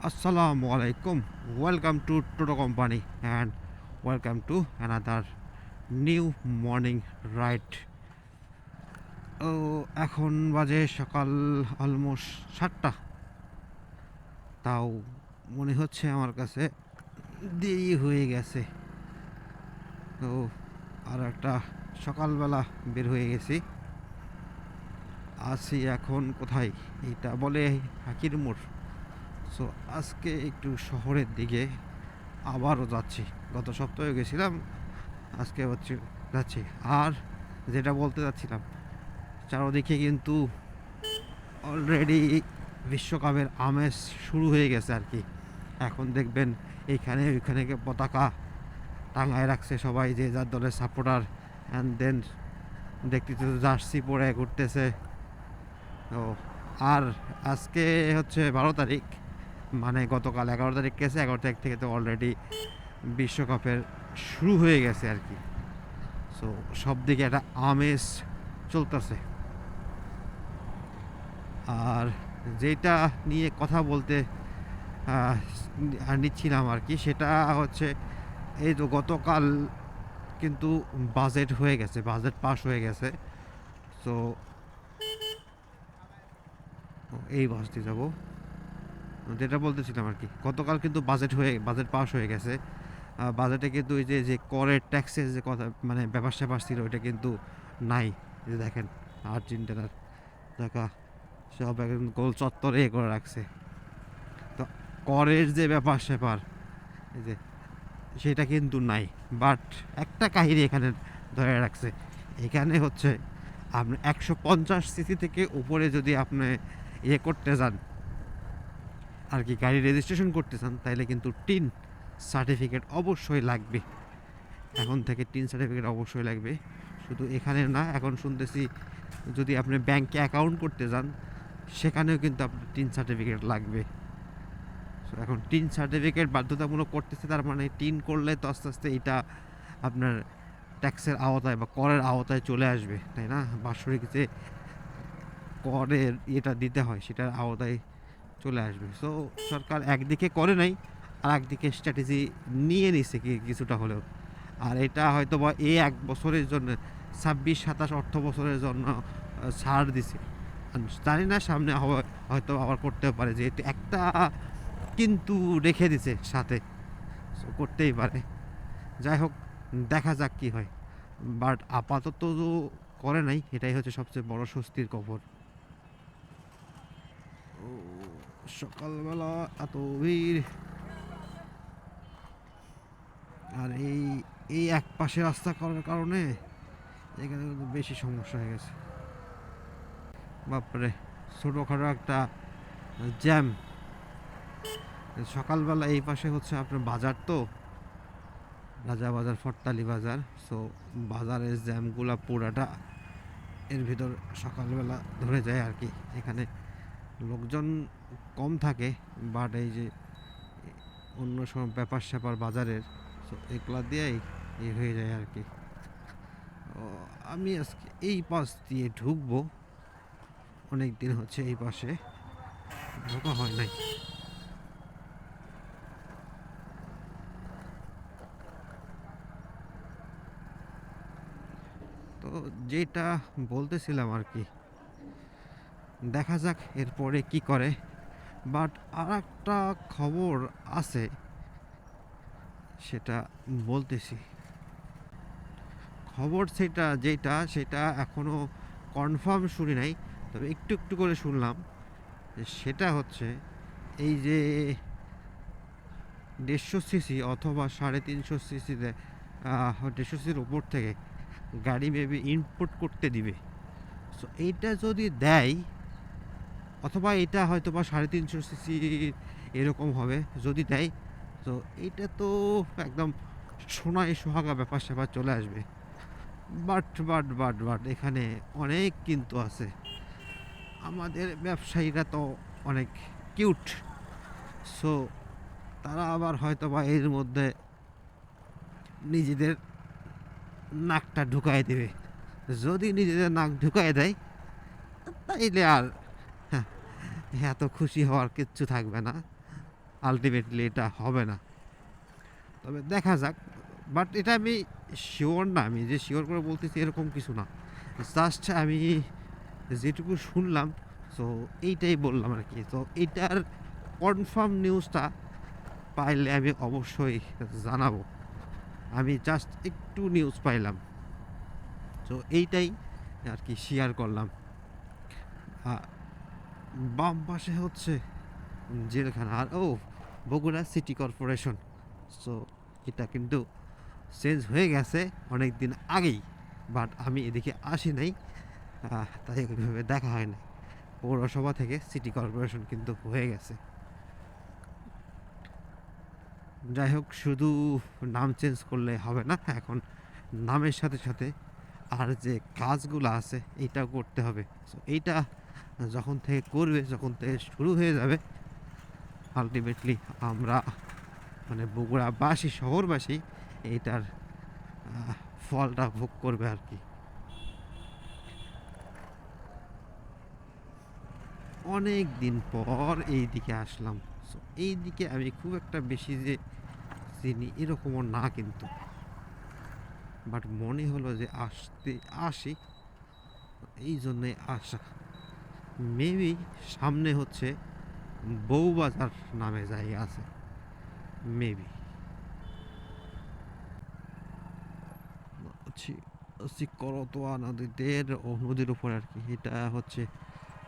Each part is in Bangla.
Assalamu alaikum. Welcome to Toto Company and welcome to another new morning ride. এখন বাজে সকাল অলমোস্ট 7টা। তাও মনে হচ্ছে আমার কাছে দেরি হয়ে গেছে। তো আর একটা সকালবেলা বের হয়ে গেছি। আছি এখন কোথায়? এটা বলে হাকির মোড়। সো আজকে একটু শহরের দিকে আবারও যাচ্ছি। গত সপ্তাহে গেছিলাম, আজকে হচ্ছে যাচ্ছি। আর যেটা বলতে যাচ্ছিলাম, চারদিকে কিন্তু অলরেডি বিশ্বকাপের আমেজ শুরু হয়ে গেছে আর কি। এখন দেখবেন এইখানে ওইখানে পতাকা টাঙায় রাখছে সবাই, যে যার দলের সাপোর্টার। অ্যান্ড দেন দেখতেছে জার্সি পরে ঘুরতেছে। ও আর আজকে হচ্ছে 12 তারিখ, মানে গতকাল 11 তারিখ গেছে। 11 তারিখ থেকে তো অলরেডি বিশ্বকাপের শুরু হয়ে গেছে আর কি। সো সব দিকে একটা আমেজ চলতেছে। আর যেটা নিয়ে কথা বলতে নিচ্ছিলাম আর কি, সেটা হচ্ছে এই তো গতকাল কিন্তু বাজেট হয়ে গেছে, বাজেট পাস হয়ে গেছে। সো এই বাসটি যাব, যেটা বলতেছিলাম আর কি, গতকাল কিন্তু বাজেট পাস হয়ে গেছে। বাজেটে কিন্তু ওই যে যে করের ট্যাক্সের যে কথা, মানে ব্যাপার স্যাপার ছিল, ওইটা কিন্তু নাই। যে দেখেন আর্জেন্টিনার টাকা সব একদম গোল চত্বরে করে রাখছে। তো করের যে ব্যাপার স্যাপার, এই যে সেটা কিন্তু নাই। বাট একটা কাহিনী এখানে ধরে রাখছে। এখানে হচ্ছে আপনি 150 সিসি থেকে উপরে যদি আপনি ইয়ে করতে যান আর কি, গাড়ি রেজিস্ট্রেশন করতে চান, তাইলে কিন্তু টিন সার্টিফিকেট অবশ্যই লাগবে। এখন থেকে টিন সার্টিফিকেট অবশ্যই লাগবে। শুধু এখানে না, এখন শুনতেছি যদি আপনি ব্যাংকে অ্যাকাউন্ট করতে যান, সেখানেও কিন্তু আপনার টিন সার্টিফিকেট লাগবে। এখন টিন সার্টিফিকেট বাধ্যতামূলক করতেছে, তার মানে টিন করলে তো আস্তে আস্তে এটা আপনার ট্যাক্সের আওতায় বা করের আওতায় চলে আসবে, তাই না? বাৎসরিক যে করের এটা দিতে হয়, সেটার আওতায় চলে আসবে। সো সরকার একদিকে করে নাই, আর একদিকে স্ট্র্যাটেজি নিয়ে নিছে কিছুটা হলেও। আর এটা হয়তো বা এই 1 বছরের জন্য, 26-27 অর্থ বছরের জন্য ছাড় দিছে। জানি না সামনে হয়তো আবার করতেও পারে, যেহেতু একটা কিন্তু রেখে দিছে সাথে। সো করতেই পারে। যাই হোক, দেখা যাক কি হয়। বাট আপাতত তো করে নাই, এটাই হচ্ছে সবচেয়ে বড় স্বস্তির খবর। ও সকালবেলা এত ভিড়, আর এই এই এক পাশে রাস্তা করার কারণে এখানে কিন্তু বেশি সমস্যা হয়ে গেছে। বাপরে, ছোটোখাটো একটা জ্যাম। সকালবেলা এই পাশে হচ্ছে আপনার বাজার, তো রাজা বাজার, ফটতালি বাজার। সো বাজারের জ্যামগুলা পুরাটা এর ভিতর সকালবেলা ধরে যায় আর কি। এখানে লোকজন কম থাকে, বাট এই যে অন্য সব ব্যাপার স্যাপার বাজারের, সো এগুলা দিয়েই এই হয়ে যায় আর কি। আমি আজকে এই পাশ দিয়ে ঢুকবো, অনেক দিন হচ্ছে এই পাশে ঢোকা হয় নাই। তো যেটা বলতেছিলাম আর কি, দেখা যাক এরপরে কি করে। বাট আর একটা খবর আছে, সেটা বলতেছি। খবর যেটা এখনও কনফার্ম শুনি নাই, তবে একটু একটু করে শুনলাম। সেটা হচ্ছে এই যে 150 সিসি অথবা 350 সিসিতে, 150 সিসির উপর থেকে গাড়ি মেবি ইম্পোর্ট করতে দিবে। সো এইটা যদি দেয়, অথবা এটা হয়তো বা 350 সিসি এরকম হবে যদি দেয়, তো এইটা তো একদম সোনায় সোহাগা ব্যাপার স্যাপার চলে আসবে। বাট এখানে অনেক কিন্তু আছে। আমাদের ব্যবসায়ীরা তো অনেক কিউট। সো তারা আবার হয়তো বা এর মধ্যে নিজেদের নাকটা ঢুকায় দেবে। যদি নিজেদের নাক ঢুকায় দেয়, তাইলে আর হ্যাঁ, এত খুশি হওয়ার কিচ্ছু থাকবে না। আলটিমেটলি এটা হবে না। তবে দেখা যাক। বাট এটা আমি শিওর না, আমি যে শিওর করে বলতেছি এরকম কিছু না। জাস্ট আমি যেটুকু শুনলাম, সো এইটাই বললাম আর কি। তো এইটার কনফার্ম নিউজটা পাইলে আমি অবশ্যই জানাবো। আমি জাস্ট একটু নিউজ পাইলাম, তো এইটাই আর কি শেয়ার করলাম। বাম পাশে হচ্ছে জেলখানা, আর বগুড়া সিটি কর্পোরেশন। সো এটা কিন্তু চেঞ্জ হয়ে গেছে অনেক দিন আগেই, বাট আমি এদিকে আসি নাই, তাই ওইভাবে দেখা হয় না। পৌরসভা থেকে সিটি কর্পোরেশন কিন্তু হয়ে গেছে। যাই হোক, শুধু নাম চেঞ্জ করলে হবে না, এখন নামের সাথে সাথে আর যে কাজগুলো আছে এইটাও করতে হবে। সো এইটা যখন থেকে করবে, যখন থেকে শুরু হয়ে যাবে, আলটিমেটলি আমরা মানে বগুড়াবাসী, শহরবাসী এইটার ফলটা ভোগ করবে আর কি। অনেক দিন পর এই দিকে আসলাম। সো এই দিকে আমি খুব একটা বেশি যে চিনি এরকমও না কিন্তু, বাট মনে হলো যে আসি, এই জন্যে আসা। মেবি সামনে হচ্ছে বউবাজার নামে জায়গা আছে, মেবি। করতোয়া নদীদের নদীর উপর আর কি। এটা হচ্ছে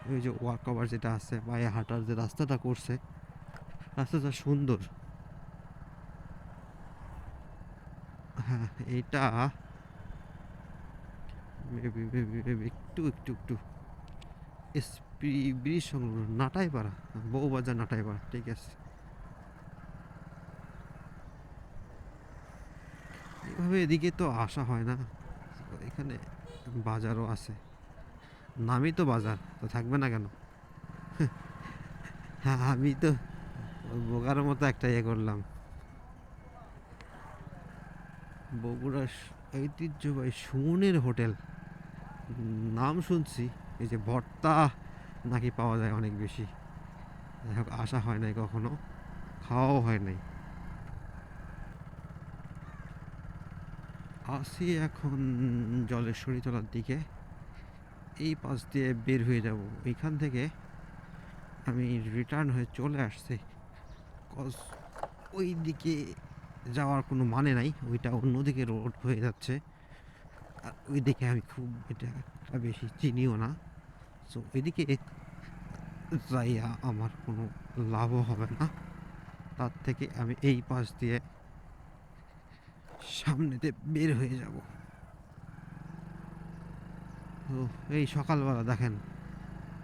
ওই যে ওয়াক ওভার যেটা আছে, পায়ে হাঁটার যে রাস্তাটা করছে, রাস্তাটা সুন্দর। হ্যাঁ, এইটা মেবি মেবি মেবি একটু একটু একটু এসপি ব্রিজ সংলগ্ন নাটাইপাড়া, বউবাজার নাটাইপাড়া, ঠিক আছে। এভাবে এদিকে তো আসা হয় না। এখানে বাজারও আছে, নামই তো বাজার, তো থাকবে না কেন? হ্যাঁ, আমি তো বোকার মতো একটা ইয়ে করলাম। বগুড়ার ঐতিহ্যবাহী সুমনের হোটেল, নাম শুনছি। এই যে ভর্তা নাকি পাওয়া যায় অনেক বেশি। যাই হোক, আসা হয় নাই কখনো, খাওয়াও হয় নাই। আসি এখন জলেশ্বরী তলার দিকে, এই পাশ দিয়ে বের হয়ে যাব। এইখান থেকে আমি রিটার্ন হয়ে চলে আসছি, কজ ওই দিকে যাওয়ার কোনো মানে নাই, ওইটা অন্যদিকে রোড হয়ে যাচ্ছে। আর ওই দিকে আমি খুব এটা একটা বেশি চিনিও না। সো ওইদিকে যাইয়া আমার কোনো লাভও হবে না, তার থেকে আমি এই পাশ দিয়ে সামনেতে বের হয়ে যাব। তো এই সকালবেলা দেখেন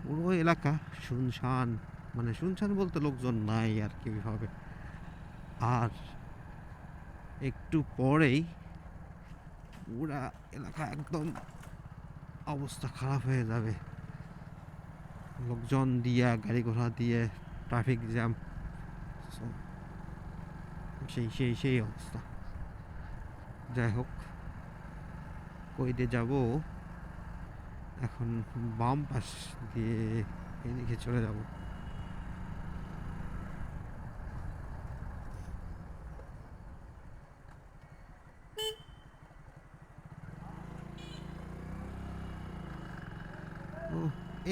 পুরো এলাকা শুনশান, মানে শুনশান বলতে লোকজন নাই আর কি ওইভাবে। আর একটু পরেই পুরা এলাকা একদম অবস্থা খারাপ হয়ে যাবে, লোকজন দিয়ে, গাড়ি ঘোড়া দিয়ে, ট্রাফিক জ্যাম, সেই সেই সেই অবস্থা। যাই হোক, কই দিয়ে যাব এখন? বাম পাশ দিয়ে এদিকে চলে যাব। ও,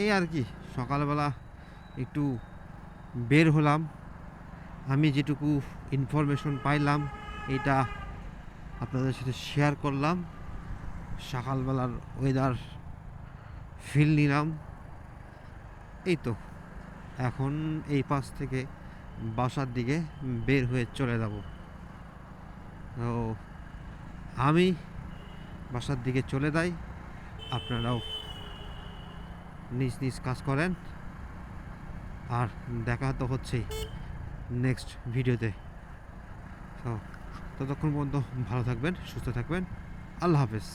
এই আর কি, সকালবেলা একটু বের হলাম। আমি যেটুকু ইনফরমেশন পাইলাম এটা আপনাদের সাথে শেয়ার করলাম। সকালবেলার ওয়েদার ফিল নিলাম। এই তো এখন এই পাশ থেকে বাসার দিকে বের হয়ে চলে যাব। তো আমি বাসার দিকে চলে যাই, আপনারাও নিজ নিজ কাজ করেন। আর দেখা তো হচ্ছেই নেক্সট ভিডিওতে। তো ততক্ষণ পর্যন্ত ভালো থাকবেন, সুস্থ থাকবেন। আল্লাহ হাফেজ।